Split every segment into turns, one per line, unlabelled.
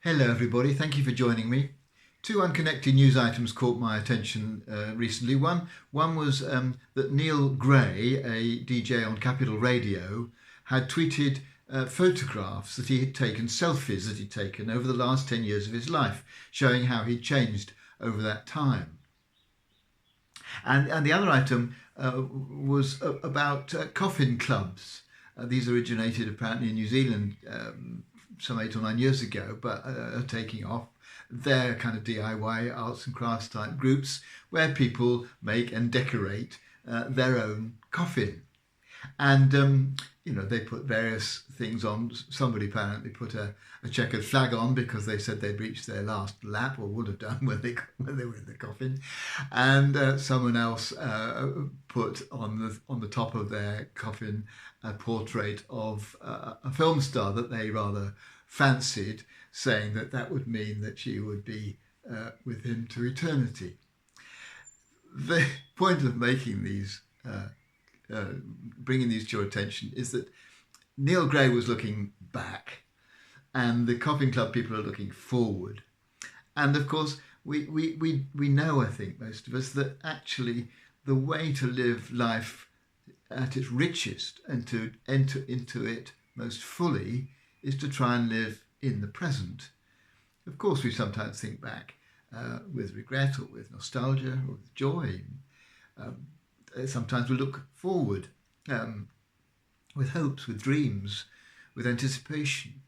Hello, everybody. Thank you for joining me. Two unconnected news items caught my attention recently. One was that Neil Gray, a DJ on Capital Radio, had tweeted photographs that he had taken, selfies that he'd taken over the last 10 years of his life, showing how he'd changed over that time. And the other item was about coffin clubs. These originated apparently in New Zealand some 8 or 9 years ago, but are taking off. They're kind of DIY arts and crafts type groups where people make and decorate their own coffin. And they put various things on. Somebody apparently put a checkered flag on because they said they'd reached their last lap, or would have done when they were in the coffin. And someone else put on the top of their coffin a portrait of a film star that they rather fancied, saying that would mean that she would be with him to eternity. The point of making these bringing these to your attention is that Neil Gray was looking back and the Coffin Club people are looking forward. And of course, we know, I think, most of us, that actually the way to live life at its richest and to enter into it most fully is to try and live in the present. Of course, we sometimes think back with regret or with nostalgia or with joy. Sometimes we look forward with hopes, with dreams, with anticipation.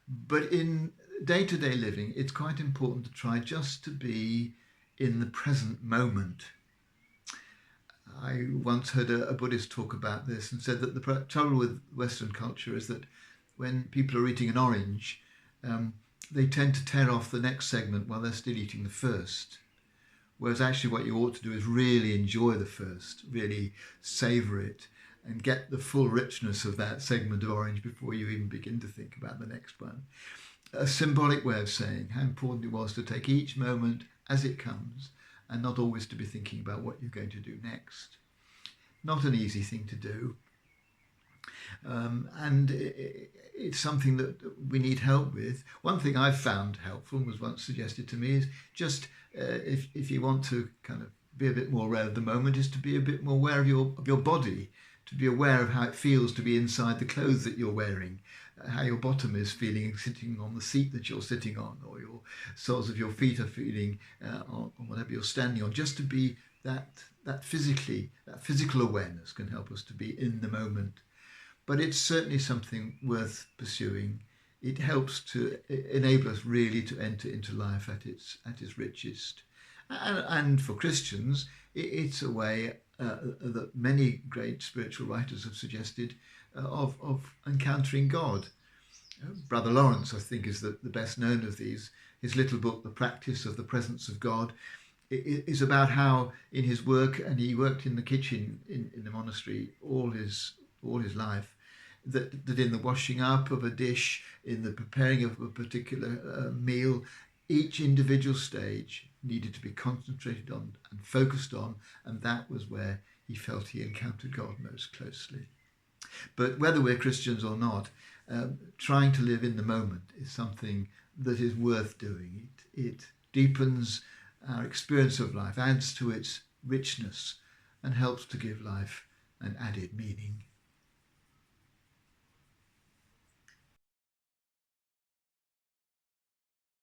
But in day-to-day living, it's quite important to try just to be in the present moment. I once heard a Buddhist talk about this and said that the trouble with Western culture is that when people are eating an orange, they tend to tear off the next segment while they're still eating the first. Whereas actually what you ought to do is really enjoy the first, really savour it and get the full richness of that segment of orange before you even begin to think about the next one. A symbolic way of saying how important it was to take each moment as it comes and not always to be thinking about what you're going to do next. Not an easy thing to do. And it's something that we need help with. One thing I've found helpful and was once suggested to me is just if you want to kind of be a bit more aware of the moment, is to be a bit more aware of your body, to be aware of how it feels to be inside the clothes that you're wearing, how your bottom is feeling sitting on the seat that you're sitting on, or your soles of your feet are feeling on whatever you're standing on. Just to be that physical awareness can help us to be in the moment. But it's certainly something worth pursuing. It helps to enable us really to enter into life at its richest. And for Christians, it's a way that many great spiritual writers have suggested of encountering God. Brother Lawrence, I think, is the best known of these. His little book, The Practice of the Presence of God, is about how in his work, and he worked in the kitchen in the monastery all his life, that in the washing up of a dish, in the preparing of a particular meal, each individual stage needed to be concentrated on and focused on, and that was where he felt he encountered God most closely. But whether we're Christians or not, trying to live in the moment is something that is worth doing. It deepens our experience of life, adds to its richness, and helps to give life an added meaning.